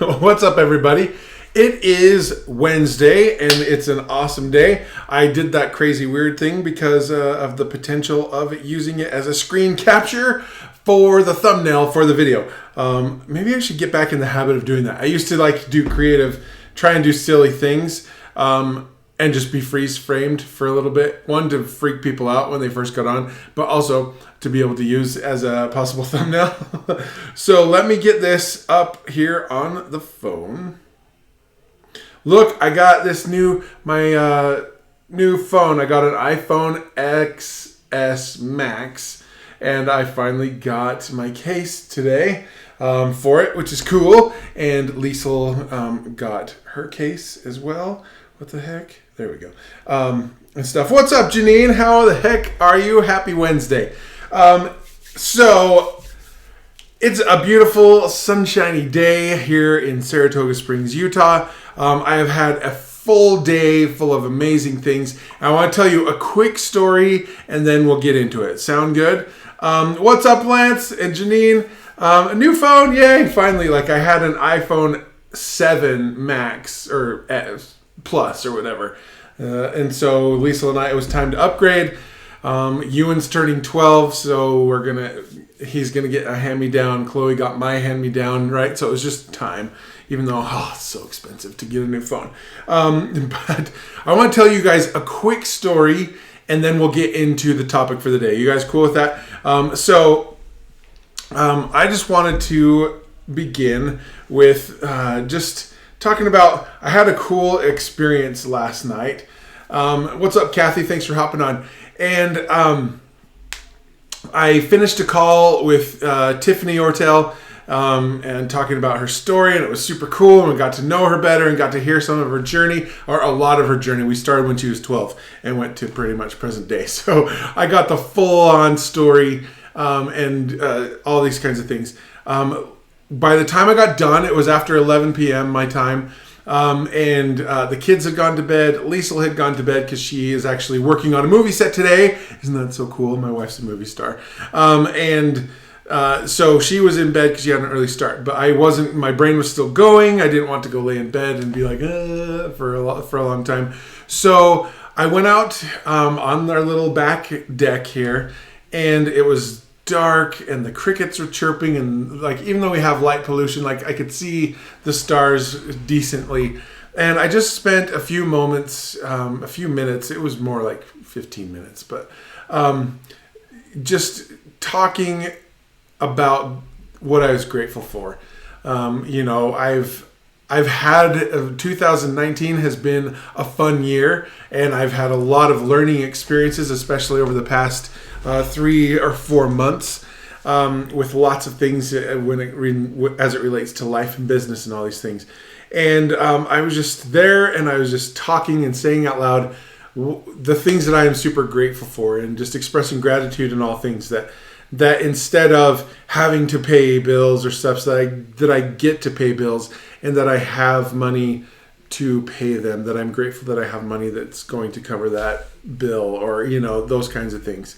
What's up, everybody? It is Wednesday, and it's an awesome day. I did that crazy weird thing because of the potential of using it as a screen capture for the thumbnail for the video. Maybe I should get back in the habit of doing that. I used to like do creative, try and do silly things, and just be freeze framed for a little bit. One, to freak people out when they first got on, but also to be able to use as a possible thumbnail. So let me get this up here on the phone. Look, I got this new phone. I got an iPhone XS Max, and I finally got my case today for it, which is cool. And Liesl got her case as well. What the heck? There we go. And stuff. What's up, Janine? How the heck are you? Happy Wednesday. So it's a beautiful, sunshiny day here in Saratoga Springs, Utah. I have had a full day full of amazing things. I want to tell you a quick story, and then we'll get into it. Sound good? What's up, Lance and Janine? A new phone, yay! Finally, like I had an iPhone 7 Max or Plus or whatever, and so Lisa and I, it was time to upgrade. Ewan's turning 12, so he's gonna get a hand-me-down. Chloe got my hand-me-down, right? So it was just time, even though it's so expensive to get a new phone. But I want to tell you guys a quick story, and then we'll get into the topic for the day. You guys cool with that? I just wanted to begin with just talking about, I had a cool experience last night. What's up, Kathy? Thanks for hopping on. And I finished a call with Tiffany Ortel and talking about her story, and it was super cool, and we got to know her better and got to hear some of her journey, or a lot of her journey. We started when she was 12 and went to pretty much present day. So I got the full-on story and all these kinds of things. By the time I got done, it was after 11 p.m. my time. And the kids had gone to bed. Liesl had gone to bed because she is actually working on a movie set today. Isn't that so cool? My wife's a movie star. So she was in bed because she had an early start. But I wasn't. My brain was still going. I didn't want to go lay in bed and be like for a long time. So I went out on our little back deck here, and it was dark, and the crickets were chirping, and like, even though we have light pollution, like I could see the stars decently. And I just spent a few minutes, it was more like 15 minutes, but just talking about what I was grateful for. I've had 2019 has been a fun year, and I've had a lot of learning experiences, especially over the past 3 or 4 months, with lots of things as it relates to life and business and all these things. And I was just there, and I was just talking and saying out loud the things that I am super grateful for, and just expressing gratitude in all things, that instead of having to pay bills or stuff, that I get to pay bills, and that I have money to pay them, that I'm grateful that I have money that's going to cover that bill, or those kinds of things.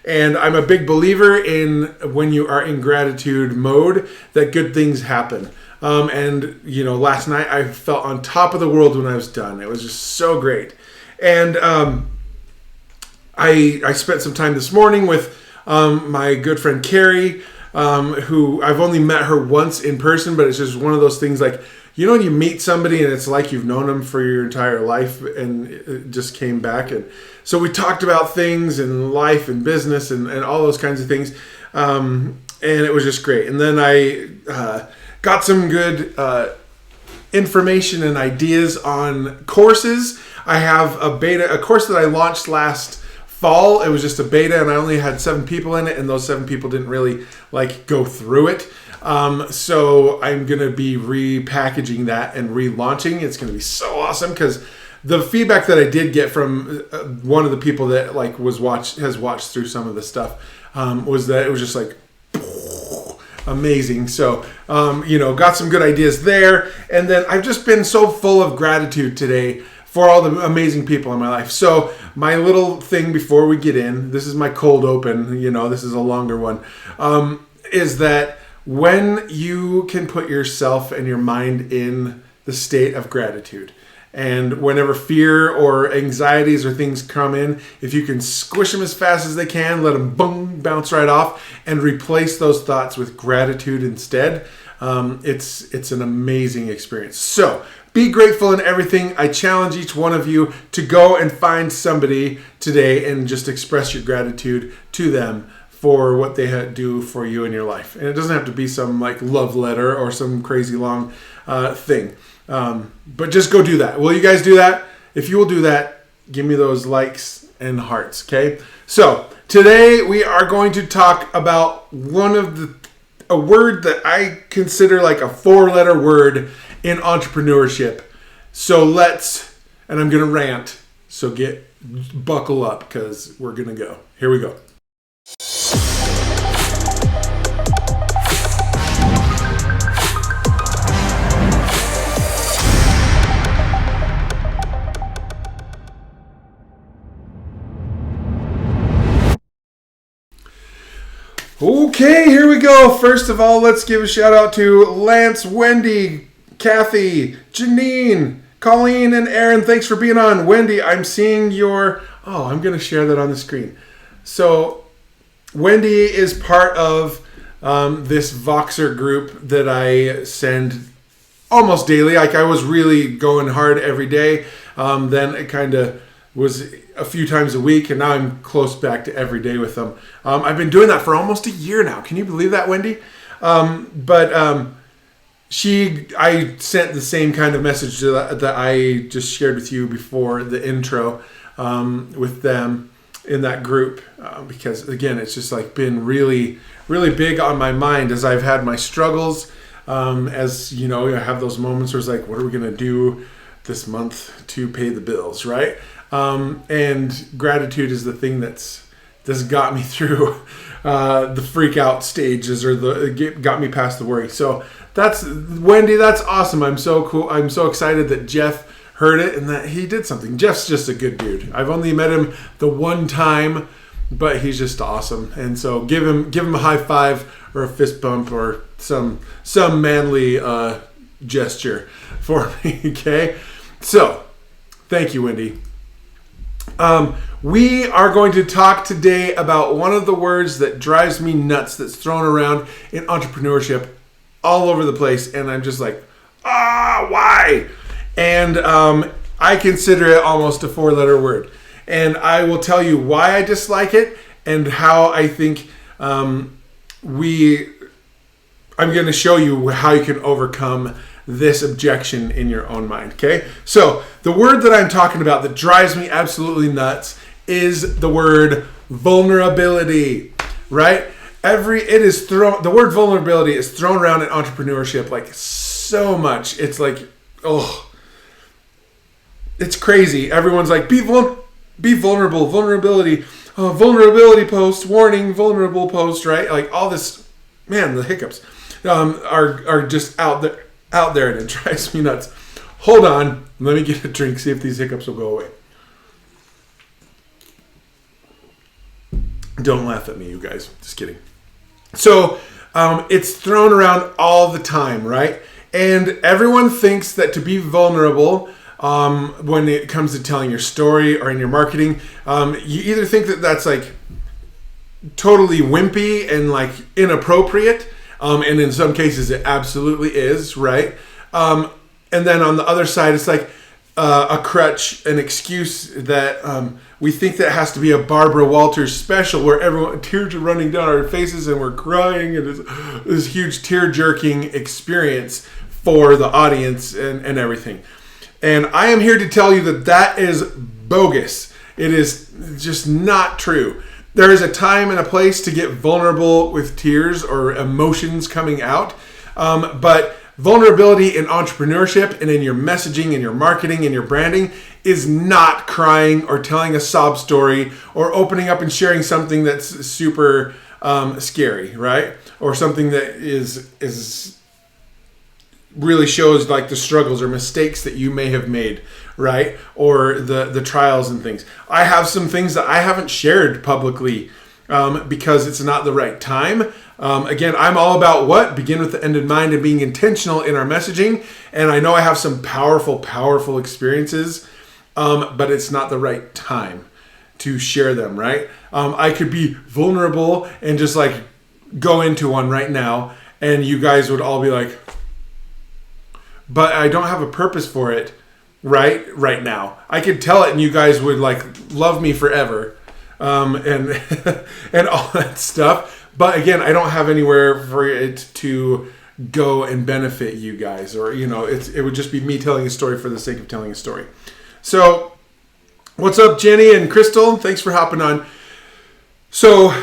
And I'm a big believer in, when you are in gratitude mode, that good things happen. Last night I felt on top of the world when I was done. It was just so great. And I spent some time this morning with my good friend Carrie, who I've only met her once in person, but it's just one of those things, like, when you meet somebody and it's like you've known them for your entire life, and it just came back. And so we talked about things and life and business and all those kinds of things. And it was just great. And then I got some good information and ideas on courses. I have a course that I launched last fall. It was just a beta, and I only had 7 people in it, and those 7 people didn't really go through it. So I'm going to be repackaging that and relaunching. It's going to be so awesome, because the feedback that I did get from one of the people that has watched through some of the stuff was that it was just amazing. So, got some good ideas there. And then I've just been so full of gratitude today for all the amazing people in my life. So my little thing before we get in, this is my cold open, this is a longer one, is that when you can put yourself and your mind in the state of gratitude. And whenever fear or anxieties or things come in, if you can squish them as fast as they can, let them boom, bounce right off, and replace those thoughts with gratitude instead, it's an amazing experience. So be grateful in everything. I challenge each one of you to go and find somebody today and just express your gratitude to them for what they do for you in your life. And it doesn't have to be some like love letter or some crazy long thing. But just go do that. Will you guys do that? If you will do that, give me those likes and hearts, okay? So today we are going to talk about a word that I consider like a 4-letter word in entrepreneurship. So and I'm going to rant. So buckle up because we're going to go. Here we go. Okay, here we go. First of all, let's give a shout out to Lance, Wendy, Kathy, Janine, Colleen, and Aaron. Thanks for being on. Wendy, I'm seeing I'm going to share that on the screen. So Wendy is part of this Voxer group that I send almost daily. Like I was really going hard every day. Then it kind of was a few times a week, and now I'm close back to every day with them. I've been doing that for almost a year now. Can you believe that, Wendy? I sent the same kind of message that I just shared with you before the intro with them in that group, because again, it's just like been really, really big on my mind as I've had my struggles. As you know, I have those moments where it's like, what are we going to do this month to pay the bills, right? And gratitude is the thing that's got me through the freak out stages, or got me past the worry. So that's Wendy. That's awesome. I'm so cool. I'm so excited that Jeff heard it and that he did something. Jeff's just a good dude. I've only met him the one time, but he's just awesome. And so give him a high five or a fist bump or some manly gesture for me. Okay. So thank you, Wendy. We are going to talk today about one of the words that drives me nuts that's thrown around in entrepreneurship all over the place. And I'm just like, why? And I consider it almost a 4-letter word. And I will tell you why I dislike it and how I think I'm going to show you how you can overcome this objection in your own mind, okay? So the word that I'm talking about that drives me absolutely nuts is the word vulnerability, right? The word vulnerability is thrown around in entrepreneurship like so much. It's like, it's crazy. Everyone's like, be vulnerable, vulnerability, vulnerability post, warning, vulnerable post, right? Like all this, man, the hiccups are just out there, and it drives me nuts. Hold on, let me get a drink, see if these hiccups will go away. Don't laugh at me, you guys. Just kidding. So it's thrown around all the time, right? And everyone thinks that to be vulnerable, when it comes to telling your story or in your marketing, you either think that that's like totally wimpy and like inappropriate, and in some cases it absolutely is, right? And then on the other side, it's like a crutch, an excuse that we think that has to be a Barbara Walters special where tears are running down our faces and we're crying, and it's this huge tear-jerking experience for the audience and everything. And I am here to tell you that is bogus. It is just not true. There is a time and a place to get vulnerable with tears or emotions coming out. But vulnerability in entrepreneurship and in your messaging and your marketing and your branding is not crying or telling a sob story or opening up and sharing something that's super scary, right? Or something that is really shows like the struggles or mistakes that you may have made, right? Or the trials and things. I have some things that I haven't shared publicly because it's not the right time. Again, I'm all about what? Begin with the end in mind and being intentional in our messaging. And I know I have some powerful experiences, but it's not the right time to share them, right? I could be vulnerable and just like go into one right now, and you guys would all be like, but I don't have a purpose for it right now. I could tell it and you guys would like love me forever, and and all that stuff. But again, I don't have anywhere for it to go and benefit you guys, or it would just be me telling a story for the sake of telling a story. So, what's up, Jenny and Crystal? Thanks for hopping on. So,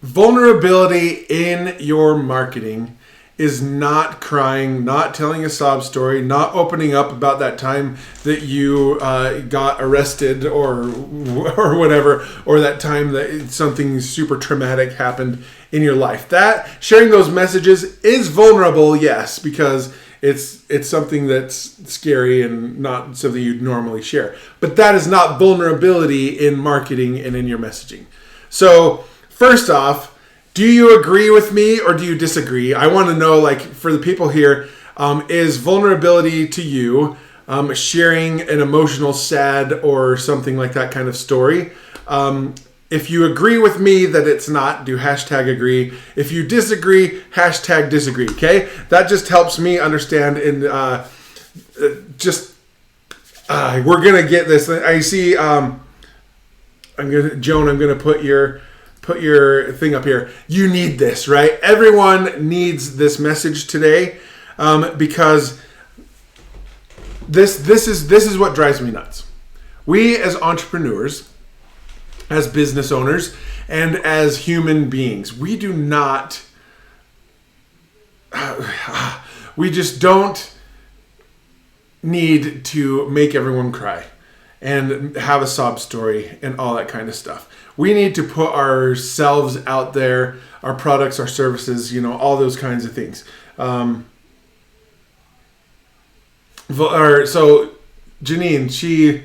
vulnerability in your marketing is not crying, not telling a sob story, not opening up about that time that you got arrested or whatever, or that time that something super traumatic happened in your life. That sharing those messages is vulnerable, yes, because it's something that's scary and not something you'd normally share. But that is not vulnerability in marketing and in your messaging. So first off, do you agree with me or do you disagree? I want to know, like, for the people here, is vulnerability to you sharing an emotional, sad, or something like that kind of story? If you agree with me that it's not, do hashtag agree. If you disagree, hashtag disagree, okay? That just helps me understand and we're going to get this. I see, Joan, I'm going to put your thing up here. You need this, right? Everyone needs this message today, because this is what drives me nuts. We as entrepreneurs, as business owners, and as human beings, we just don't need to make everyone cry and have a sob story and all that kind of stuff. We need to put ourselves out there, our products, our services, all those kinds of things. So Janine, she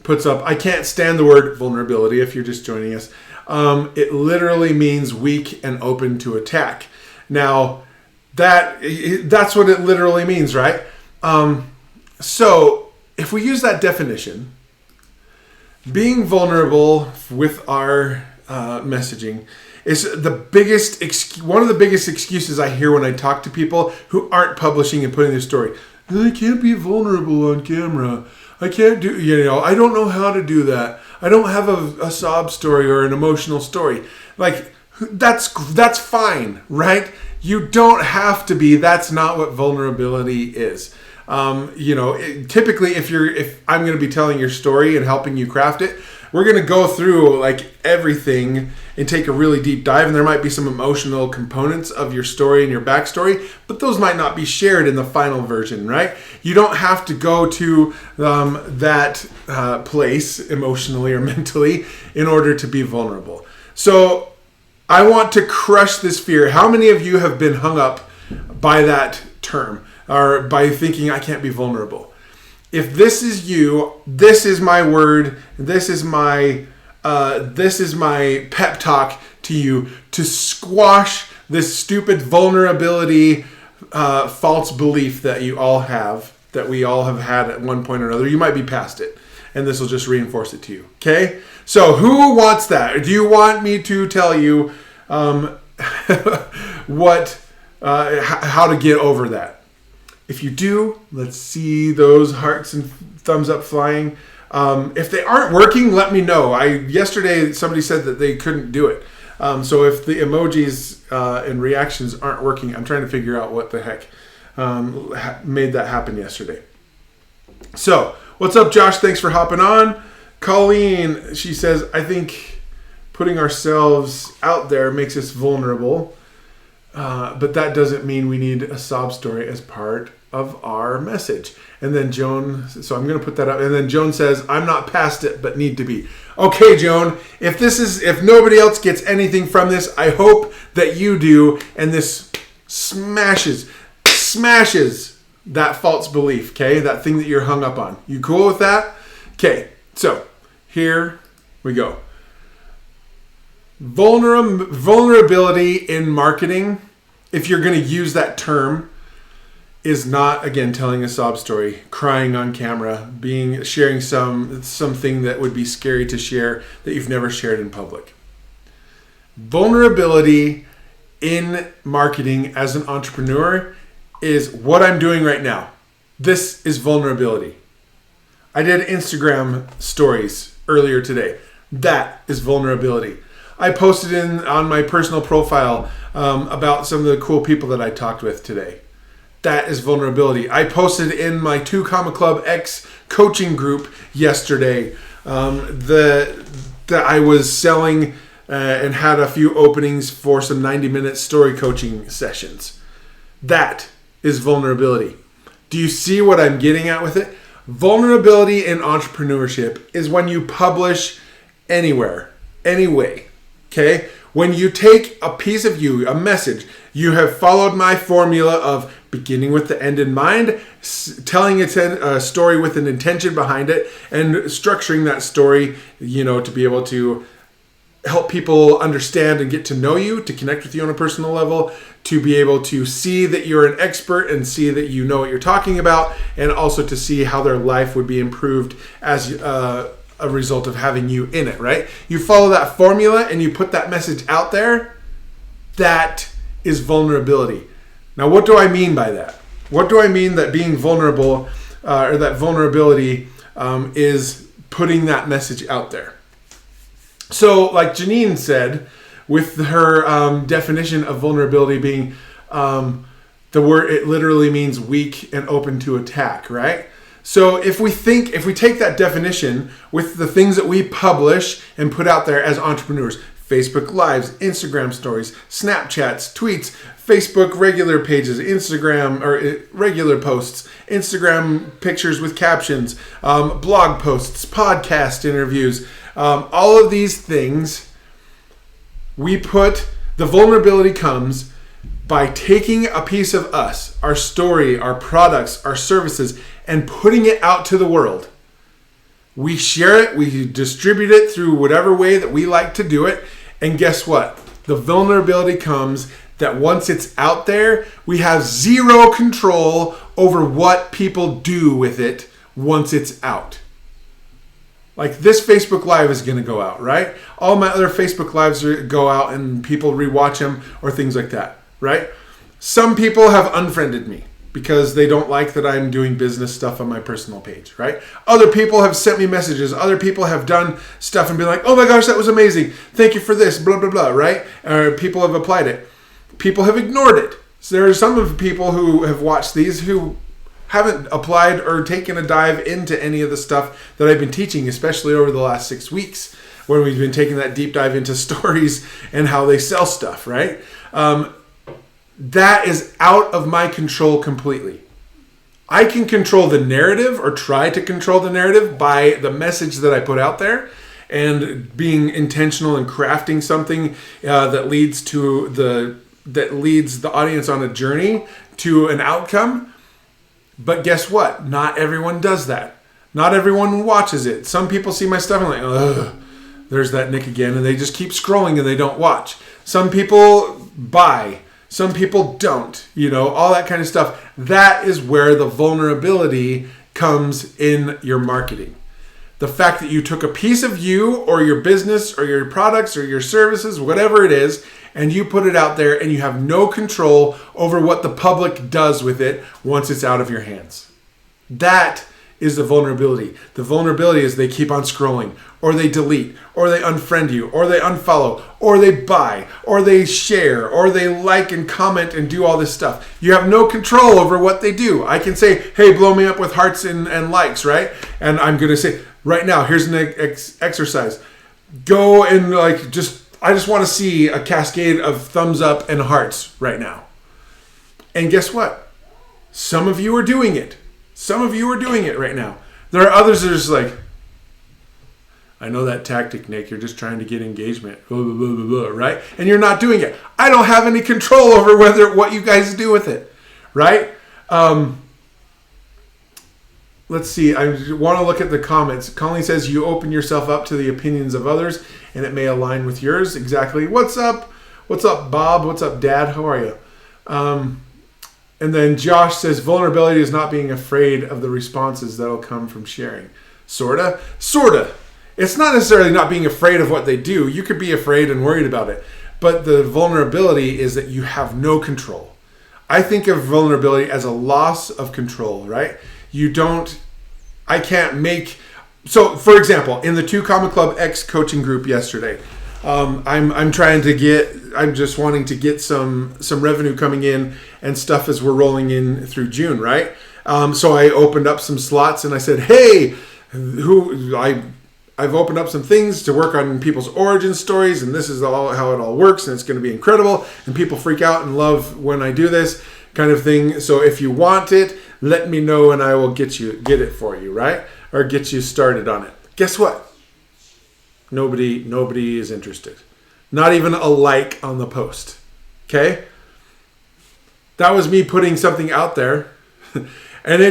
puts up, I can't stand the word vulnerability if you're just joining us. It literally means weak and open to attack. Now, that's what it literally means, right? So if we use that definition, being vulnerable with our messaging is one of the biggest excuses I hear when I talk to people who aren't publishing and putting their story. I can't be vulnerable on camera. I can't do, I don't know how to do that. I don't have a sob story or an emotional story. Like, that's fine, right? You don't have to be. That's not what vulnerability is. Typically if I'm going to be telling your story and helping you craft it, we're going to go through like everything and take a really deep dive. And there might be some emotional components of your story and your backstory, but those might not be shared in the final version, right? You don't have to go to that place emotionally or mentally in order to be vulnerable. So I want to crush this fear. How many of you have been hung up by that term? Or by thinking I can't be vulnerable. If this is you, this is my word. This is my pep talk to you to squash this stupid vulnerability false belief that you all have, that we all have had at one point or another. You might be past it, and this will just reinforce it to you. Okay? So who wants that? Do you want me to tell you how to get over that? If you do, let's see those hearts and thumbs up flying. If they aren't working, let me know. Yesterday somebody said that they couldn't do it. So if the emojis and reactions aren't working, I'm trying to figure out what the heck made that happen yesterday. So what's up, Josh? Thanks for hopping on. Colleen, she says, I think putting ourselves out there makes us vulnerable. But that doesn't mean we need a sob story as part of our message. And then Joan, so I'm going to put that up. And then Joan says, I'm not past it, but need to be. Okay, Joan, if nobody else gets anything from this, I hope that you do. And this smashes that false belief, okay? That thing that you're hung up on. You cool with that? Okay, so here we go. Vulnerability in marketing, if you're going to use that term, is not, again, telling a sob story, crying on camera, sharing something that would be scary to share that you've never shared in public. Vulnerability in marketing as an entrepreneur is what I'm doing right now. This is vulnerability. I did Instagram stories earlier today. That is vulnerability. I posted on my personal profile about some of the cool people that I talked with today. That is vulnerability. I posted in my 2 Comma Club X coaching group yesterday that I was selling and had a few openings for some 90-minute story coaching sessions. That is vulnerability. Do you see what I'm getting at with it? Vulnerability in entrepreneurship is when you publish anywhere, anyway. Okay? When you take a piece of you, a message, you have followed my formula of beginning with the end in mind, telling a story with an intention behind it, and structuring that story, to be able to help people understand and get to know you, to connect with you on a personal level, to be able to see that you're an expert and see that you know what you're talking about, and also to see how their life would be improved as a result of having you in it, right? You follow that formula and you put that message out there. That is vulnerability. Now, what do I mean by that? What do I mean that being vulnerable or that vulnerability is putting that message out there? So, like Janine said, with her definition of vulnerability being the word, it literally means weak and open to attack, right? So if we take that definition with the things that we publish and put out there as entrepreneurs, Facebook Lives, Instagram stories, Snapchats, tweets, Facebook regular pages, Instagram or regular posts, Instagram pictures with captions, blog posts, podcast interviews, all of these things, the vulnerability comes by taking a piece of us, our story, our products, our services, and putting it out to the world. We share it, we distribute it through whatever way that we like to do it. And guess what? The vulnerability comes that once it's out there, we have zero control over what people do with it once it's out. Like this Facebook Live is going to go out, right? All my other Facebook Lives go out and people rewatch them or things like that, right? Some people have unfriended me because they don't like that I'm doing business stuff on my personal page, right? Other people have sent me messages. Other people have done stuff and been like, oh my gosh, that was amazing. Thank you for this, blah, blah, blah, right? Or people have applied it. People have ignored it. So there are some of the people who have watched these who haven't applied or taken a dive into any of the stuff that I've been teaching, especially over the last 6 weeks, where we've been taking that deep dive into stories and how they sell stuff, right? That is out of my control completely. I can control the narrative or try to control the narrative by the message that I put out there and being intentional and crafting something that leads the audience on a journey to an outcome. But guess what? Not everyone does that. Not everyone watches it. Some people see my stuff and like, ugh, there's that Nick again, and they just keep scrolling and they don't watch. Some people buy. Some people don't, all that kind of stuff. That is where the vulnerability comes in your marketing. The fact that you took a piece of you or your business or your products or your services, whatever it is, and you put it out there and you have no control over what the public does with it once it's out of your hands. That is the vulnerability. The vulnerability is they keep on scrolling, or they delete, or they unfriend you, or they unfollow, or they buy, or they share, or they like and comment and do all this stuff. You have no control over what they do. I can say, hey, blow me up with hearts and likes, right? And I'm going to say, right now, here's an exercise. Go and I just want to see a cascade of thumbs up and hearts right now. And guess what? Some of you are doing it. Some of you are doing it right now. There are others that are just like, I know that tactic, Nick. You're just trying to get engagement, blah, blah, blah, blah, blah, right? And you're not doing it. I don't have any control over what you guys do with it, right? let's see. I want to look at the comments. Colleen says you open yourself up to the opinions of others, and it may align with yours. Exactly. What's up? What's up, Bob? What's up, Dad? How are you? And then Josh says vulnerability is not being afraid of the responses that'll come from sharing. Sorta. It's not necessarily not being afraid of what they do. You could be afraid and worried about it. But the vulnerability is that you have no control. I think of vulnerability as a loss of control, right? So for example, in the 2 Common Club X coaching group yesterday, I'm just wanting to get some revenue coming in and stuff as we're rolling in through June, right? So I opened up some slots and I said, hey, I've opened up some things to work on people's origin stories, and this is all how it all works, and it's going to be incredible, and people freak out and love when I do this kind of thing. So if you want it, let me know and I will get it for you, right? Or get you started on it. Guess what? Nobody is interested. Not even a like on the post. Okay? That was me putting something out there and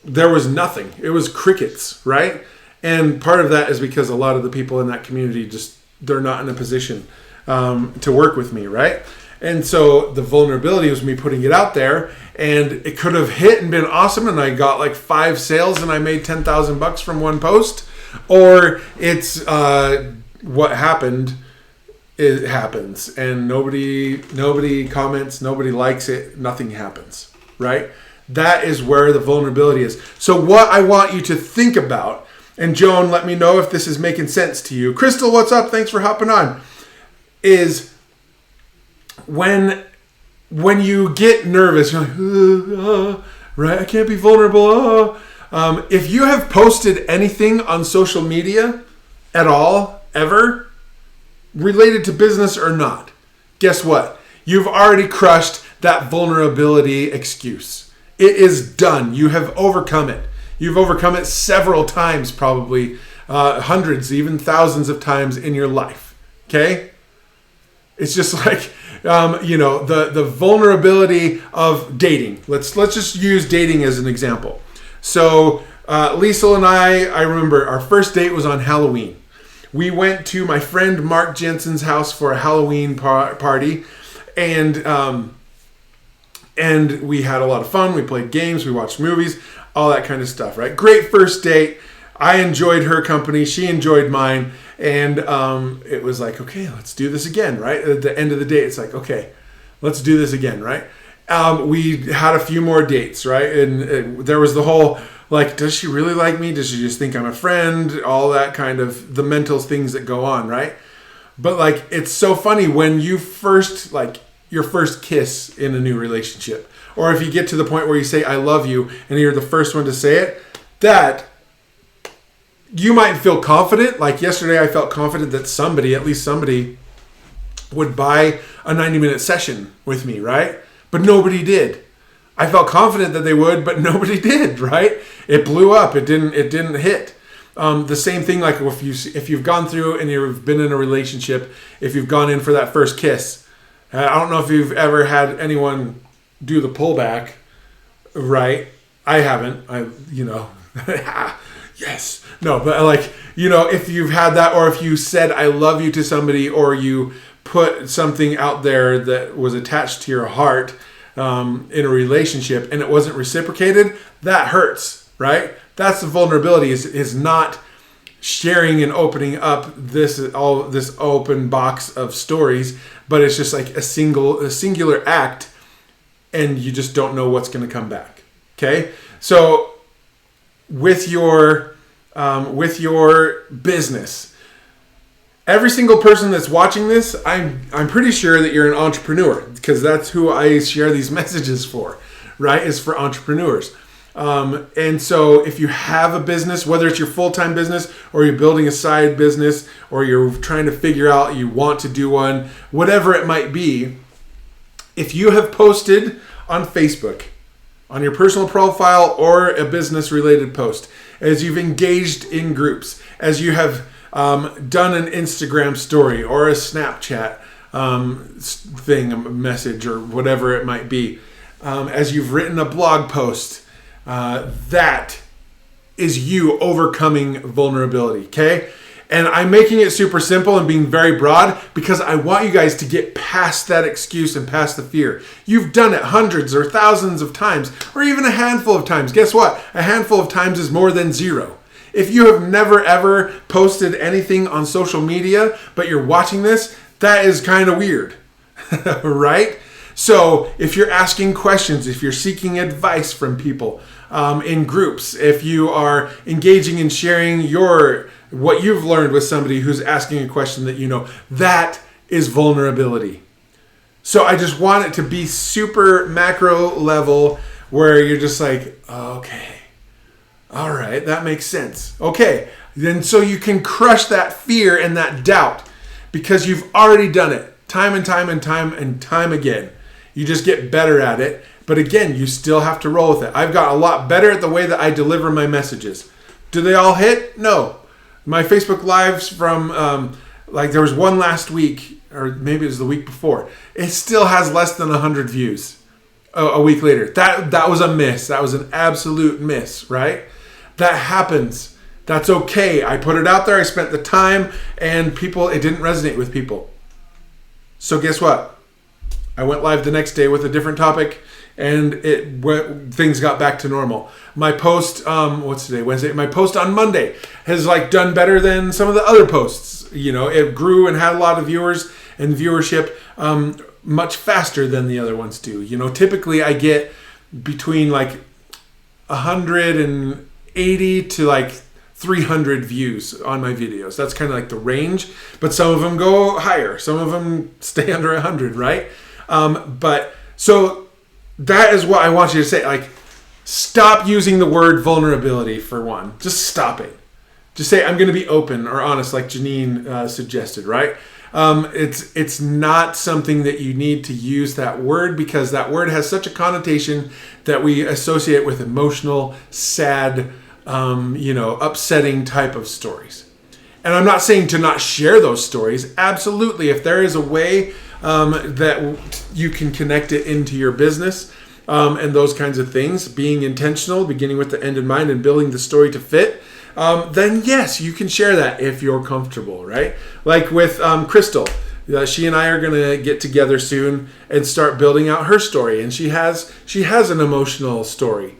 there was nothing. It was crickets, right? And part of that is because a lot of the people in that community they're not in a position to work with me, right? And so the vulnerability was me putting it out there, and it could have hit and been awesome, and I got like 5 sales and I made $10,000 from one post. Or it's what happened, it happens, and nobody comments, nobody likes it, nothing happens, right? That is where the vulnerability is. So what I want you to think about, and Joan, let me know if this is making sense to you. Crystal, what's up? Thanks for hopping on. Is when you get nervous, you're like, right? I can't be vulnerable. If you have posted anything on social media at all, ever, related to business or not, guess what? You've already crushed that vulnerability excuse. It is done. You have overcome it. You've overcome it several times, probably hundreds, even thousands of times in your life. Okay? It's just like, the vulnerability of dating. Let's just use dating as an example. So Liesl and I remember our first date was on Halloween. We went to my friend Mark Jensen's house for a Halloween party, and we had a lot of fun. We played games, we watched movies, all that kind of stuff, right? Great first date. I enjoyed her company. She enjoyed mine. And it was like, okay, let's do this again, right? At the end of the date, it's like, okay, let's do this again, right? We had a few more dates, right? And there was the whole, like, does she really like me? Does she just think I'm a friend? All that kind of the mental things that go on, right? But like, it's so funny when you first, like, your first kiss in a new relationship, or if you get to the point where you say, I love you, and you're the first one to say it, that you might feel confident. Like yesterday, I felt confident that at least somebody would buy a 90-minute session with me, right? But nobody did. I felt confident that they would, but nobody did, right? It blew up. It didn't hit. The same thing, like if you've gone through and you've been in a relationship, if you've gone in for that first kiss, I don't know if you've ever had anyone do the pullback, right? I haven't. Yes. No, but like, if you've had that, or if you said I love you to somebody, or you put something out there that was attached to your heart in a relationship and it wasn't reciprocated, that hurts, right? That's the vulnerability, is not sharing and opening up this open box of stories, but it's just like a singular act, and you just don't know what's going to come back. Okay? So with your business, every single person that's watching this, I'm pretty sure that you're an entrepreneur, because that's who I share these messages for, right? Is for entrepreneurs. And so if you have a business, whether it's your full-time business or you're building a side business, or you're trying to figure out you want to do one, whatever it might be, if you have posted on Facebook, on your personal profile or a business-related post, as you've engaged in groups, as you have done an Instagram story or a Snapchat thing, a message, or whatever it might be, as you've written a blog post, That is you overcoming vulnerability, okay? And I'm making it super simple and being very broad because I want you guys to get past that excuse and past the fear. You've done it hundreds or thousands of times, or even a handful of times. Guess what? A handful of times is more than zero. If you have never ever posted anything on social media, but you're watching this, that is kind of weird, right? So if you're asking questions, if you're seeking advice from people in groups, if you are engaging and sharing what you've learned with somebody who's asking a question that you know, that is vulnerability. So I just want it to be super macro level where you're just like, okay, all right, that makes sense. Okay, then so you can crush that fear and that doubt because you've already done it time and time and time and time again. You just get better at it. But again, you still have to roll with it. I've got a lot better at the way that I deliver my messages. Do they all hit? No. My Facebook Lives from, there was one last week, or maybe it was the week before. It still has less than 100 views a week later. That was a miss. That was an absolute miss, right? That happens. That's okay. I put it out there. I spent the time, and it didn't resonate with people. So guess what? I went live the next day with a different topic, and things got back to normal. My post, what's today? Wednesday. My post on Monday has done better than some of the other posts. You know, it grew and had a lot of viewers and viewership much faster than the other ones do. You know, typically I get between 180 to 300 views on my videos. That's kind of the range, but some of them go higher. Some of them stay under 100, right? But so that is what I want you to say. Stop using the word vulnerability for one. Just stop it. Just say, I'm going to be open or honest, like Janine suggested, right? It's not something that you need to use that word because that word has such a connotation that we associate with emotional, sad, upsetting type of stories. And I'm not saying to not share those stories. Absolutely. If there is a way that you can connect it into your business and those kinds of things, being intentional, beginning with the end in mind and building the story to fit, then yes, you can share that if you're comfortable, right? Like with Crystal, she and I are going to get together soon and start building out her story. And she has an emotional story,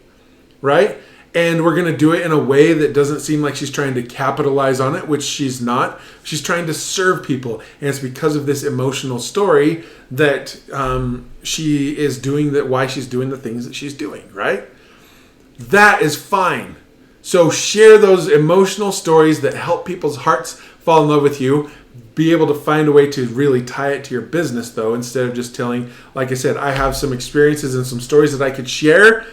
right? And we're going to do it in a way that doesn't seem like she's trying to capitalize on it, which she's not. She's trying to serve people. And it's because of this emotional story that she is doing that, why she's doing the things that she's doing, right? That is fine. So share those emotional stories that help people's hearts fall in love with you. Be able to find a way to really tie it to your business, though, instead of just telling, like I said, I have some experiences and some stories that I could share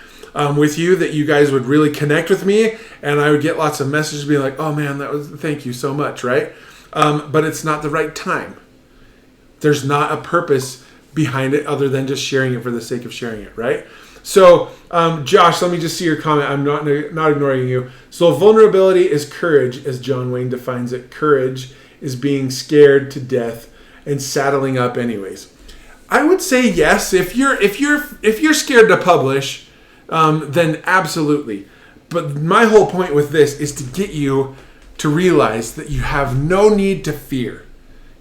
with you that you guys would really connect with me, and I would get lots of messages being like, oh man, thank you so much, right? But it's not the right time. There's not a purpose behind it other than just sharing it for the sake of sharing it, right? So, Josh, let me just see your comment. I'm not ignoring you. So vulnerability is courage, as John Wayne defines it. Courage is being scared to death and saddling up anyways. I would say yes. If you're scared to publish, then absolutely. But my whole point with this is to get you to realize that you have no need to fear.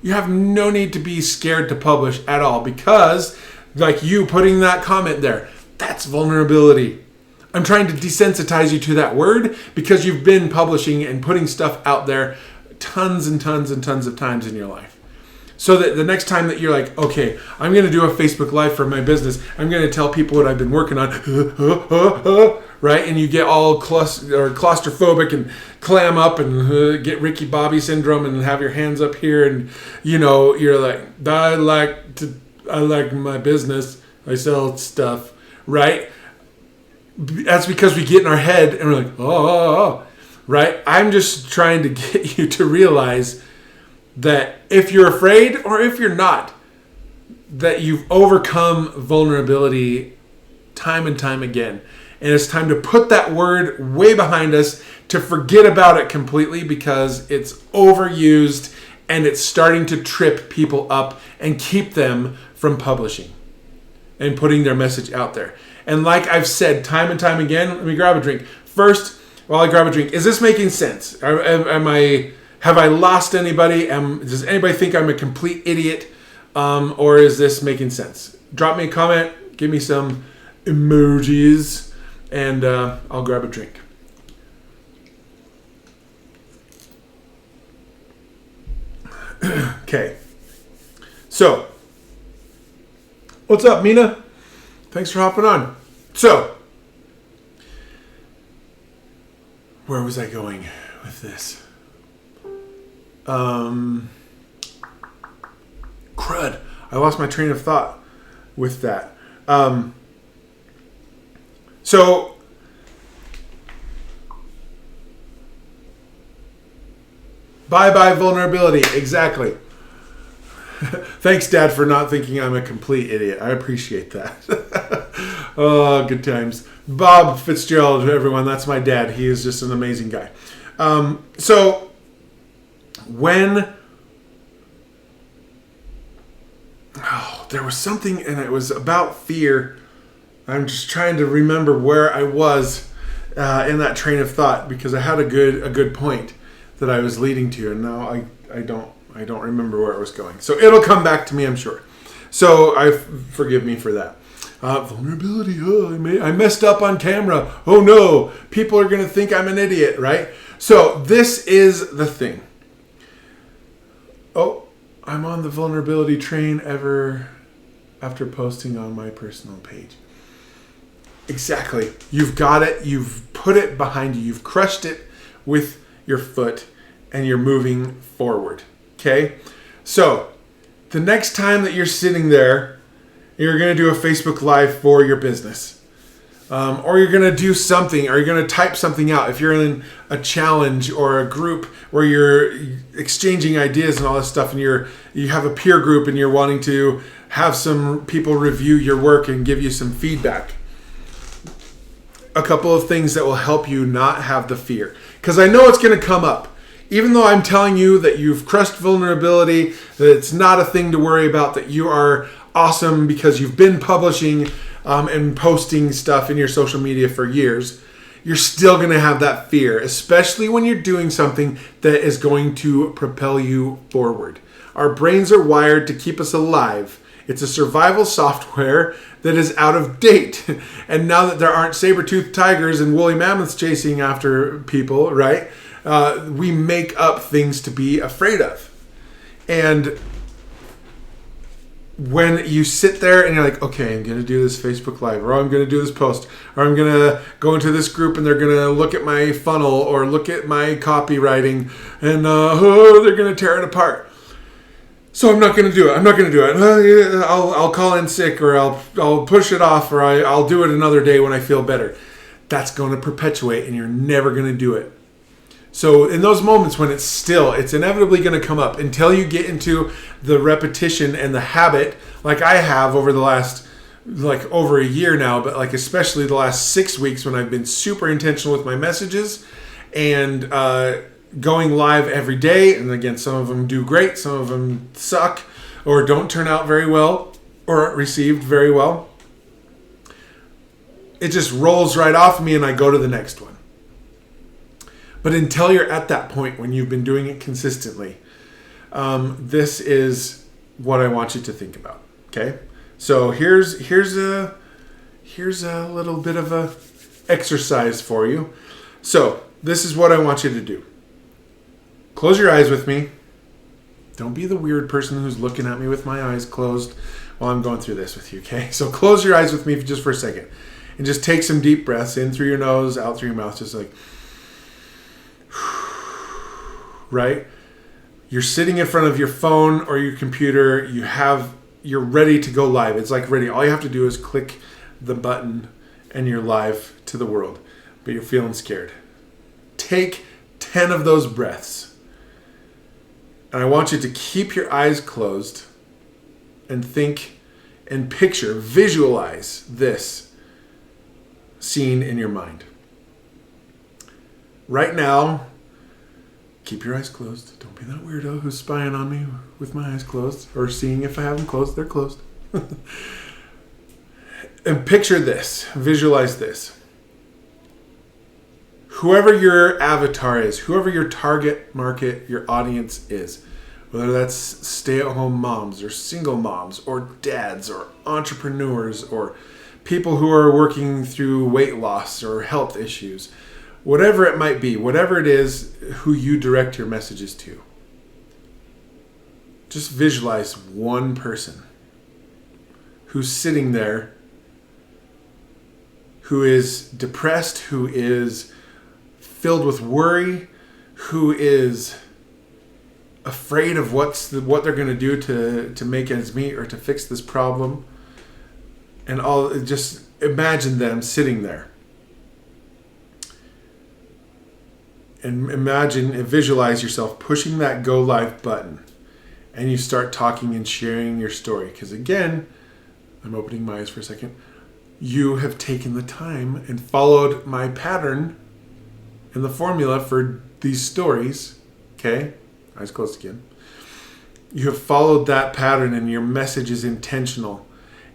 You have no need to be scared to publish at all because, like you putting that comment there, that's vulnerability. I'm trying to desensitize you to that word because you've been publishing and putting stuff out there tons and tons and tons of times in your life. So that the next time that you're like, okay, I'm going to do a Facebook Live for my business. I'm going to tell people what I've been working on, right? And you get all claustrophobic and clam up and get Ricky Bobby syndrome and have your hands up here. And, you're like, I like my business. I sell stuff, right? That's because we get in our head and we're like, oh, right? I'm just trying to get you to realize that if you're afraid or if you're not, that you've overcome vulnerability time and time again. And it's time to put that word way behind us, to forget about it completely because it's overused and it's starting to trip people up and keep them from publishing and putting their message out there. And like I've said time and time again, let me grab a drink. First, while I grab a drink, is this making sense? Have I lost anybody? Does anybody think I'm a complete idiot? Or is this making sense? Drop me a comment, give me some emojis, and I'll grab a drink. Okay. So, what's up, Mina? Thanks for hopping on. So, where was I going with this? Crud. I lost my train of thought with that. So, bye-bye vulnerability. Exactly. Thanks, Dad, for not thinking I'm a complete idiot. I appreciate that. Oh, good times. Bob Fitzgerald, everyone. That's my dad. He is just an amazing guy. So, when... Oh, there was something, and it was about fear. I'm just trying to remember where I was in that train of thought, because I had a good point that I was leading to, and now I don't remember where it was going. So it'll come back to me, I'm sure. So forgive me for that. Vulnerability. Oh, I messed up on camera. Oh no, people are going to think I'm an idiot, right? So this is the thing. Oh, I'm on the vulnerability train ever after posting on my personal page. Exactly. You've got it. You've put it behind you. You've crushed it with your foot, and you're moving forward. Okay? So, the next time that you're sitting there, you're going to do a Facebook Live for your business. Or you're going to do something, or you're going to type something out. If you're in a challenge or a group where you're exchanging ideas and all this stuff, and you have a peer group and you're wanting to have some people review your work and give you some feedback. A couple of things that will help you not have the fear. Because I know it's going to come up. Even though I'm telling you that you've crushed vulnerability, that it's not a thing to worry about, that you are awesome because you've been publishing and posting stuff in your social media for years, you're still going to have that fear, especially when you're doing something that is going to propel you forward. Our brains are wired to keep us alive. It's a survival software that is out of date. And now that there aren't saber-toothed tigers and woolly mammoths chasing after people, right? We make up things to be afraid of. And when you sit there and you're like, okay, I'm going to do this Facebook Live, or I'm going to do this post, or I'm going to go into this group and they're going to look at my funnel or look at my copywriting, and they're going to tear it apart. So I'm not going to do it. I'm not going to do it. I'll call in sick, or I'll push it off, or I'll do it another day when I feel better. That's going to perpetuate, and you're never going to do it. So in those moments when it's inevitably going to come up until you get into the repetition and the habit, like I have over the last, over a year now, but especially the last 6 weeks when I've been super intentional with my messages and going live every day. And again, some of them do great, some of them suck or don't turn out very well or aren't received very well. It just rolls right off me and I go to the next one. But until you're at that point when you've been doing it consistently, this is what I want you to think about. Okay, so here's a little bit of a exercise for you. So this is what I want you to do. Close your eyes with me. Don't be the weird person who's looking at me with my eyes closed while I'm going through this with you. Okay, so close your eyes with me just for a second, and just take some deep breaths in through your nose, out through your mouth, just like. Right? You're sitting in front of your phone or your computer. You're ready to go live. It's like ready. All you have to do is click the button and you're live to the world. But you're feeling scared. Take 10 of those breaths. And I want you to keep your eyes closed and think and picture, visualize this scene in your mind. Right now, keep your eyes closed. Don't be that weirdo who's spying on me with my eyes closed or seeing if I have them closed. They're closed. And picture this, visualize this. Whoever your avatar is, whoever your target market, your audience is, whether that's stay-at-home moms or single moms or dads or entrepreneurs or people who are working through weight loss or health issues, whatever it might be, whatever it is, who you direct your messages to. Just visualize one person who's sitting there, who is depressed, who is filled with worry, who is afraid of what they're going to do to make ends meet or to fix this problem. And just imagine them sitting there. And visualize yourself pushing that go live button. And you start talking and sharing your story. Because again, I'm opening my eyes for a second. You have taken the time and followed my pattern and the formula for these stories. Okay? Eyes closed again. You have followed that pattern and your message is intentional.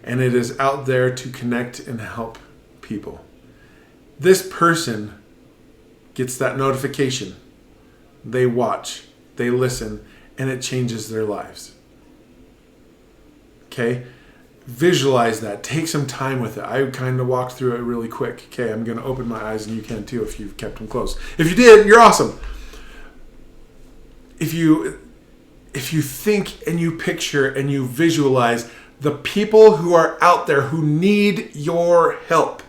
And it is out there to connect and help people. This person gets that notification. They watch. They listen. And it changes their lives. Okay? Visualize that. Take some time with it. I kind of walked through it really quick. Okay, I'm going to open my eyes and you can too if you've kept them closed. If you did, you're awesome. If you think and you picture and you visualize the people who are out there who need your help.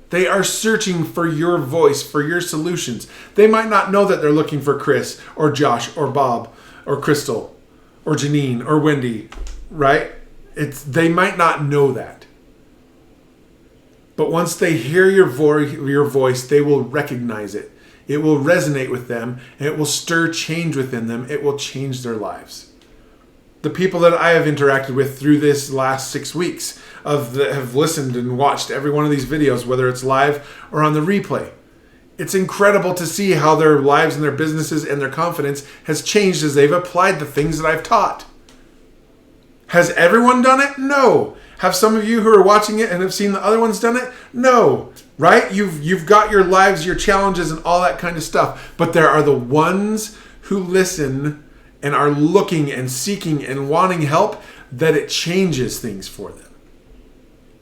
They are searching for your voice, for your solutions. They might not know that they're looking for Chris or Josh or Bob or Crystal or Janine or Wendy, right? They might not know that. But once they hear your voice, they will recognize it. It will resonate with them, and it will stir change within them. It will change their lives. The people that I have interacted with through this last 6 weeks have listened and watched every one of these videos, whether it's live or on the replay. It's incredible to see how their lives and their businesses and their confidence has changed as they've applied the things that I've taught. Has everyone done it? No. Have some of you who are watching it and have seen the other ones done it? No. Right? You've got your lives, your challenges, and all that kind of stuff. But there are the ones who listen and are looking and seeking and wanting help, that it changes things for them.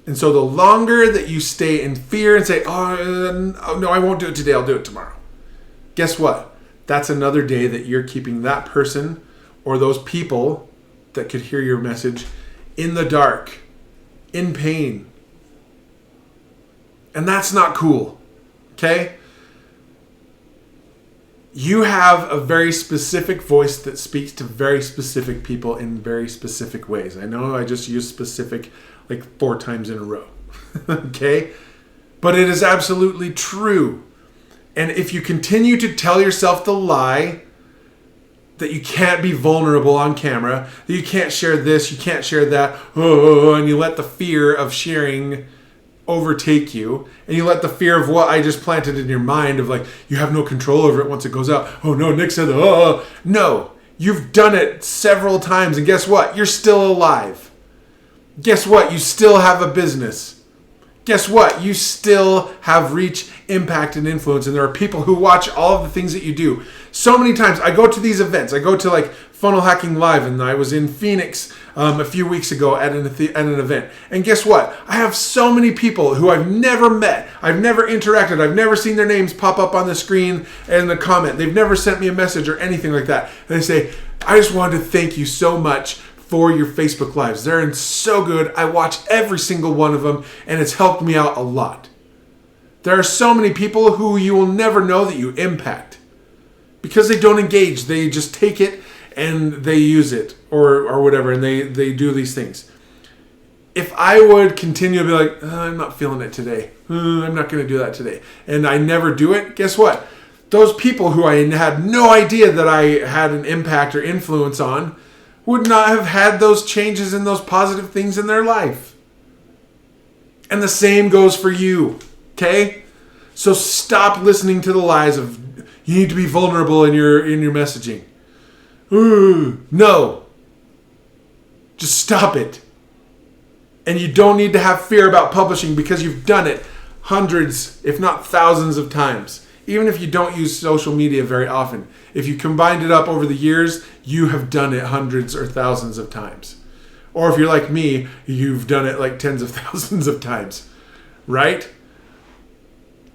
And so the longer that you stay in fear and say, oh, no, I won't do it today, I'll do it tomorrow. Guess what? That's another day that you're keeping that person or those people that could hear your message in the dark, in pain. And that's not cool. Okay? You have a very specific voice that speaks to very specific people in very specific ways. I know I just used specific like 4 times in a row. Okay? But it is absolutely true. And if you continue to tell yourself the lie that you can't be vulnerable on camera, that you can't share this, you can't share that, and you let the fear of sharing overtake you, and you let the fear of what I just planted in your mind of like, you have no control over it once it goes out. Oh no, Nick said, oh. No, you've done it several times, and guess what? You're still alive. Guess what? You still have a business. Guess what? You still have reach, impact, and influence, and there are people who watch all of the things that you do. So many times, I go to these events. I go to like Funnel Hacking Live, and I was in Phoenix a few weeks ago at an event. And guess what? I have so many people who I've never met. I've never interacted. I've never seen their names pop up on the screen and the comment. They've never sent me a message or anything like that. And they say, I just wanted to thank you so much for your Facebook Lives. They're so good. I watch every single one of them, and it's helped me out a lot. There are so many people who you will never know that you impact because they don't engage. They just take it and they use it or whatever, and they do these things. If I would continue to be like, I'm not feeling it today. I'm not going to do that today. And I never do it. Guess what? Those people who I had no idea that I had an impact or influence on would not have had those changes and those positive things in their life. And the same goes for you. Okay? So stop listening to the lies of you need to be vulnerable in your messaging. No. Just stop it. And you don't need to have fear about publishing because you've done it hundreds, if not thousands of times. Even if you don't use social media very often, if you combined it up over the years, you have done it hundreds or thousands of times. Or if you're like me, you've done it like tens of thousands of times, right?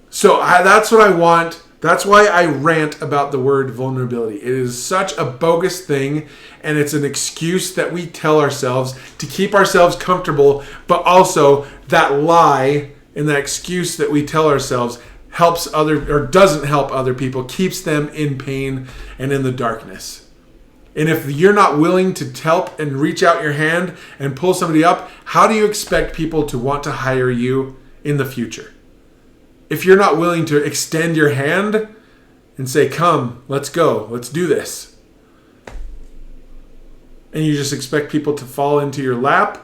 So that's what I want. That's why I rant about the word vulnerability. It is such a bogus thing, and it's an excuse that we tell ourselves to keep ourselves comfortable, but also that lie and that excuse that we tell ourselves doesn't help other people, keeps them in pain and in the darkness. And if you're not willing to help and reach out your hand and pull somebody up, how do you expect people to want to hire you in the future? If you're not willing to extend your hand and say, come, let's go, let's do this, and you just expect people to fall into your lap,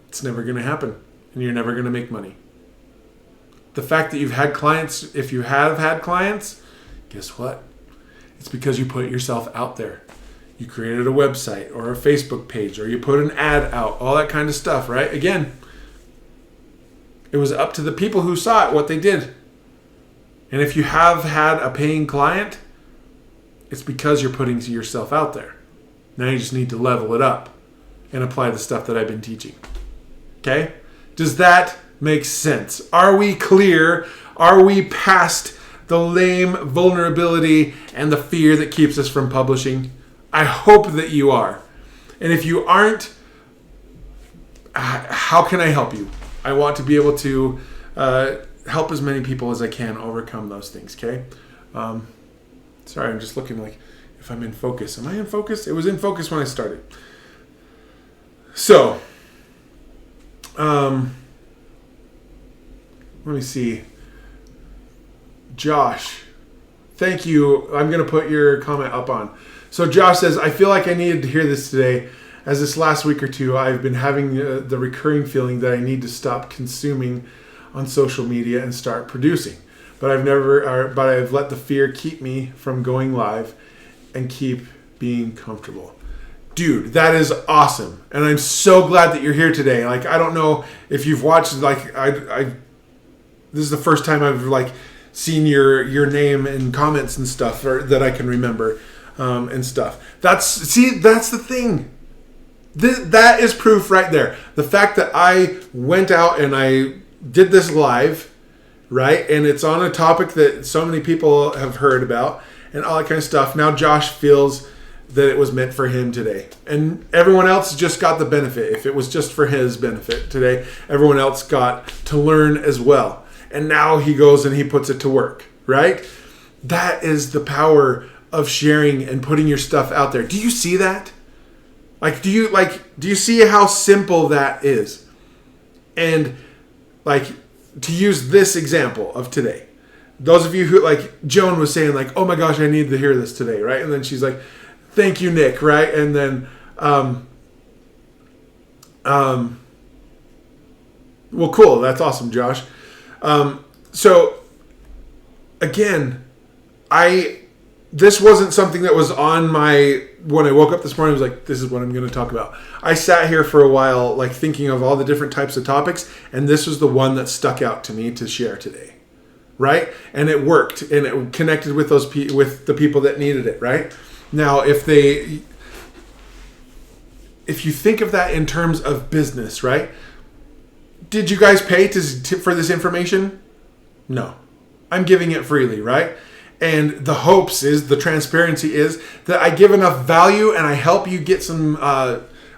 it's never going to happen, and you're never going to make money. The fact that you've had clients, if you have had clients, guess what? It's because you put yourself out there. You created a website or a Facebook page, or you put an ad out, all that kind of stuff, right? Again, it was up to the people who saw it what they did. And if you have had a paying client, it's because you're putting yourself out there. Now you just need to level it up and apply the stuff that I've been teaching. Okay? Does that make sense? Are we clear? Are we past the lame vulnerability and the fear that keeps us from publishing? I hope that you are. And if you aren't, how can I help you? I want to be able to help as many people as I can overcome those things, okay? Sorry, I'm just looking like if I'm in focus. Am I in focus? It was in focus when I started. So, let me see. Josh, thank you. I'm going to put your comment up on. So Josh says, I feel like I needed to hear this today, as this last week or two I've been having the recurring feeling that I need to stop consuming on social media and start producing. But I've let the fear keep me from going live and keep being comfortable. Dude, that is awesome. And I'm so glad that you're here today. Like, I don't know if you've watched, like, this is the first time I've, like, seen your name and comments and stuff that I can remember and stuff. That's the thing. That is proof right there. The fact that I went out and I did this live, right? And it's on a topic that so many people have heard about and all that kind of stuff. Now Josh feels that it was meant for him today. And everyone else just got the benefit. If it was just for his benefit today, everyone else got to learn as well. And now he goes and he puts it to work, right? That is the power of sharing and putting your stuff out there. Do you see that? Do you see how simple that is? And to use this example of today, those of you who, like Joan was saying, like, oh my gosh, I need to hear this today, right? And then she's like, thank you, Nick, right? And then, well, cool. That's awesome, Josh. So again, this wasn't something that was on when I woke up this morning, I was like, this is what I'm going to talk about. I sat here for a while, like thinking of all the different types of topics, and this was the one that stuck out to me to share today, right? And it worked, and it connected with with the people that needed it, right? Now, if you think of that in terms of business, right? Did you guys pay for this information? No. I'm giving it freely, right? And the transparency is that I give enough value and I help you get some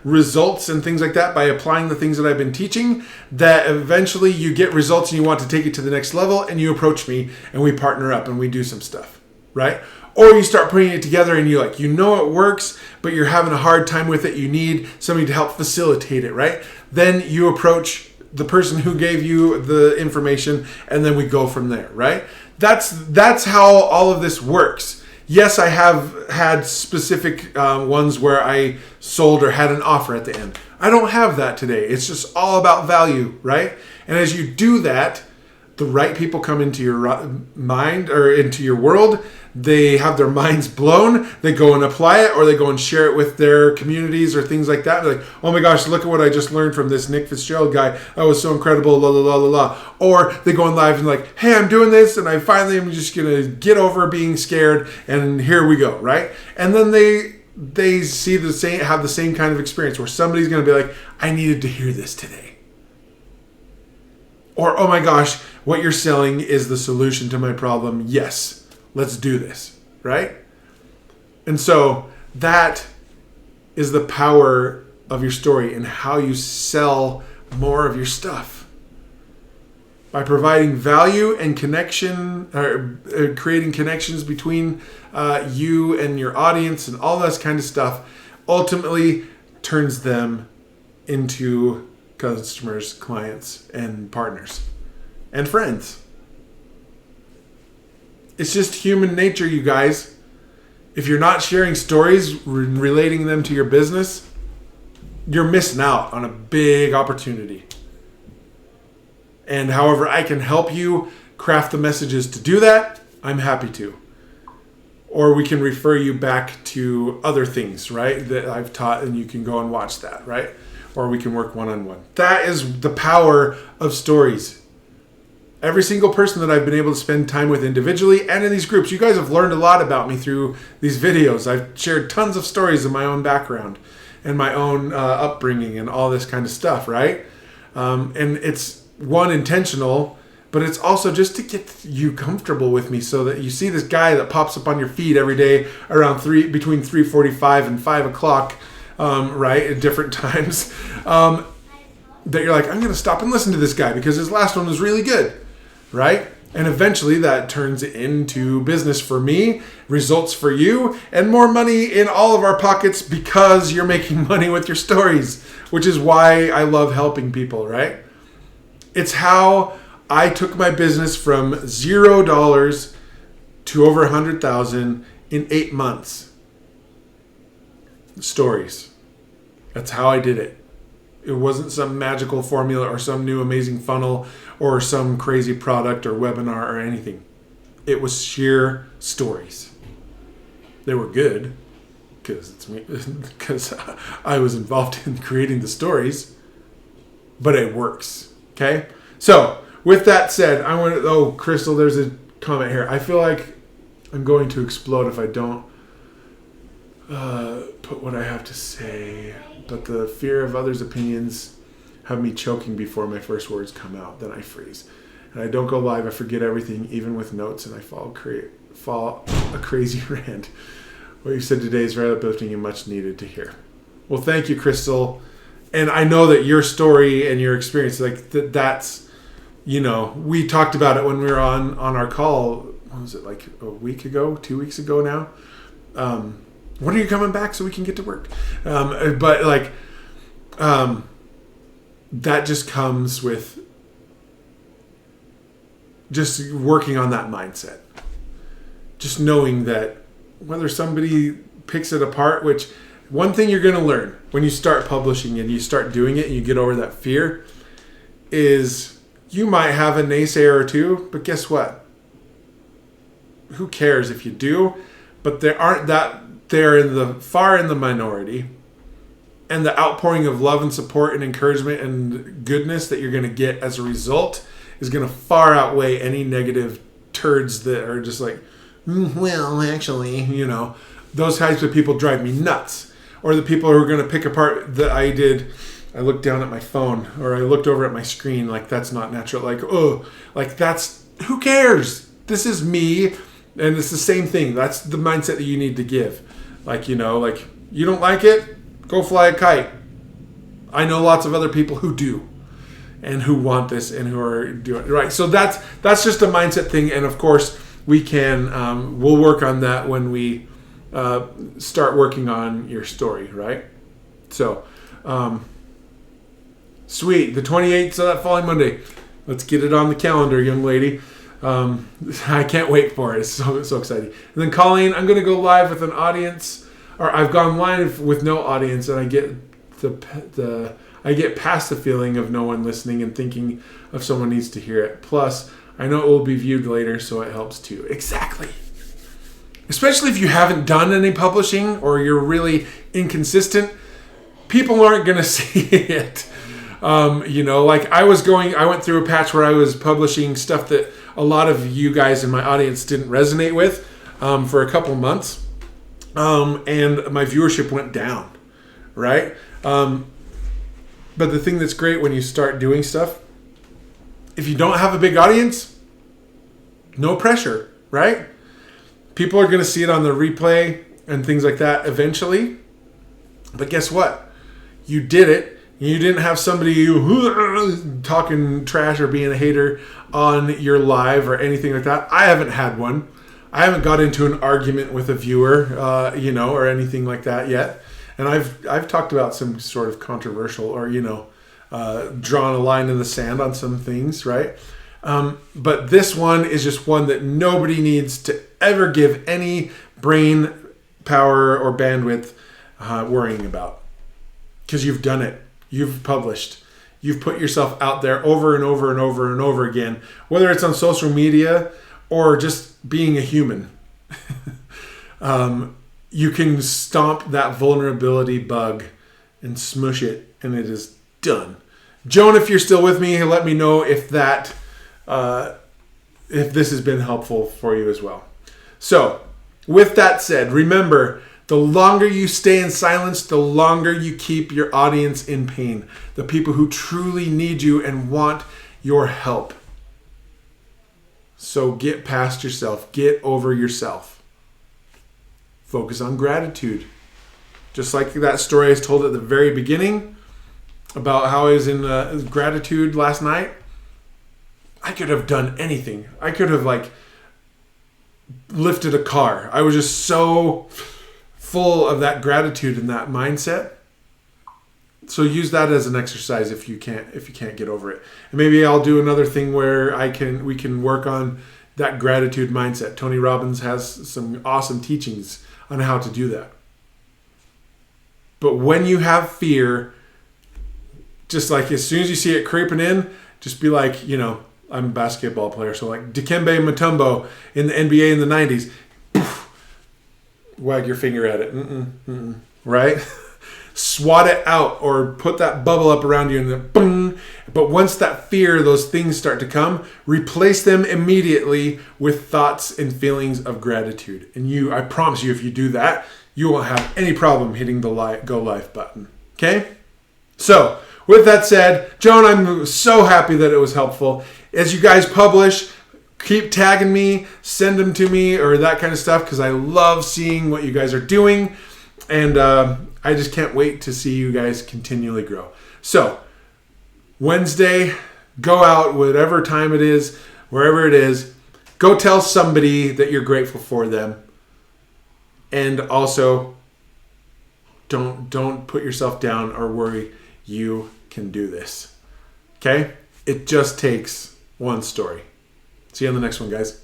results and things like that by applying the things that I've been teaching, that eventually you get results and you want to take it to the next level and you approach me and we partner up and we do some stuff, right? Or you start putting it together and you it works, but you're having a hard time with it. You need somebody to help facilitate it, right? Then you approach the person who gave you the information and then we go from there, right? That's how all of this works. Yes, I have had specific ones where I sold or had an offer at the end. I don't have that today. It's just all about value, right? And as you do that, the right people come into your mind or into your world. They have their minds blown. They go and apply it, or they go and share it with their communities or things like that. They're like, oh my gosh, look at what I just learned from this Nick Fitzgerald guy. That was so incredible, la la la la la. Or they go on live and like, hey, I'm doing this, and I finally am just gonna get over being scared, and here we go, right? And then they see have the same kind of experience where somebody's gonna be like, I needed to hear this today. Or, oh my gosh, what you're selling is the solution to my problem. Yes. Let's do this, right? And so that is the power of your story and how you sell more of your stuff. By providing value and connection, or creating connections between you and your audience and all that kind of stuff, ultimately turns them into customers, clients, and partners, and friends. It's just human nature, you guys. If you're not sharing stories, relating them to your business, you're missing out on a big opportunity. And however I can help you craft the messages to do that, I'm happy to. Or we can refer you back to other things, right, that I've taught, and you can go and watch that, right? Or we can work one-on-one. That is the power of stories. Every single person that I've been able to spend time with individually and in these groups, you guys have learned a lot about me through these videos. I've shared tons of stories of my own background and my own upbringing and all this kind of stuff, right? And it's intentional, but it's also just to get you comfortable with me, so that you see this guy that pops up on your feed every day around between 3:45 and 5 o'clock, right, at different times, that you're like, I'm going to stop and listen to this guy because his last one was really good. Right? And eventually that turns into business for me, results for you, and more money in all of our pockets because you're making money with your stories, which is why I love helping people, right? It's how I took my business from $0 to over 100,000 in 8 months. Stories. That's how I did it. It wasn't some magical formula or some new amazing funnel or some crazy product or webinar or anything. It was sheer stories. They were good because I was involved in creating the stories, but it works. Okay? So, with that said, I want to, oh, Crystal, there's a comment here. I feel like I'm going to explode if I don't put what I have to say, but the fear of others' opinions have me choking before my first words come out. Then I freeze. And I don't go live. I forget everything, even with notes, and I fall a crazy rant. What you said today is very uplifting and much needed to hear. Well, thank you, Crystal. And I know that your story and your experience, like that's, we talked about it when we were on our call. What was it, like a week ago, 2 weeks ago now? When are you coming back so we can get to work? But that just comes with just working on that mindset. Just knowing that whether somebody picks it apart, which one thing you're going to learn when you start publishing and you start doing it and you get over that fear is you might have a naysayer or two, but guess what? Who cares if you do? But they're far in the minority, and the outpouring of love and support and encouragement and goodness that you're going to get as a result is going to far outweigh any negative turds that are just like, well, actually, those types of people drive me nuts. Or the people who are going to pick apart that I looked down at my phone, or I looked over at my screen, like that's not natural. Like, oh, like that's, who cares? This is me. And it's the same thing. That's the mindset that you need to give. Like, you don't like it? Go fly a kite. I know lots of other people who do and who want this and who are doing it. Right. So that's just a mindset thing. And of course, we'll work on that when we start working on your story, right? So, sweet. The 28th, so that following Monday. Let's get it on the calendar, young lady. I can't wait for it. It's so exciting. And then Colleen, I'm going to go live with an audience, or I've gone live with no audience, and I get I get past the feeling of no one listening and thinking of someone needs to hear it. Plus, I know it will be viewed later, so it helps too. Exactly. Especially if you haven't done any publishing or you're really inconsistent, people aren't going to see it. Like I went through a patch where I was publishing stuff that a lot of you guys in my audience didn't resonate with for a couple months. And my viewership went down, right? But the thing that's great when you start doing stuff, if you don't have a big audience, no pressure, right? People are going to see it on the replay and things like that eventually. But guess what? You did it. You didn't have somebody talking trash or being a hater on your live or anything like that. I haven't had one. I haven't got into an argument with a viewer, or anything like that yet. And I've talked about some sort of controversial or, drawn a line in the sand on some things, right? But this one is just one that nobody needs to ever give any brain power or bandwidth worrying about. Because you've done it. You've published. You've put yourself out there over and over and over and over again, whether it's on social media or just being a human. You can stomp that vulnerability bug and smush it, and it is done. Joan, if you're still with me, let me know if this has been helpful for you as well. So, with that said, remember, the longer you stay in silence, the longer you keep your audience in pain. The people who truly need you and want your help. So get past yourself. Get over yourself. Focus on gratitude. Just like that story I told at the very beginning about how I was in gratitude last night. I could have done anything. I could have lifted a car. I was just so full of that gratitude and that mindset. So use that as an exercise if you can't get over it. And maybe I'll do another thing where we can work on that gratitude mindset. Tony Robbins has some awesome teachings on how to do that. But when you have fear, just like as soon as you see it creeping in, just be like, I'm a basketball player, so like Dikembe Mutombo in the NBA in the 90s. Wag your finger at it. Right? Swat it out or put that bubble up around you and then boom. But once that fear, those things start to come, replace them immediately with thoughts and feelings of gratitude. And I promise you, if you do that, you won't have any problem hitting the go live button. Okay? So, with that said, Joan, I'm so happy that it was helpful. As you guys publish, keep tagging me, send them to me, or that kind of stuff, because I love seeing what you guys are doing. And I just can't wait to see you guys continually grow. So, Wednesday, go out, whatever time it is, wherever it is, go tell somebody that you're grateful for them. And also, don't put yourself down or worry. You can do this. Okay? It just takes one story. See you on the next one, guys.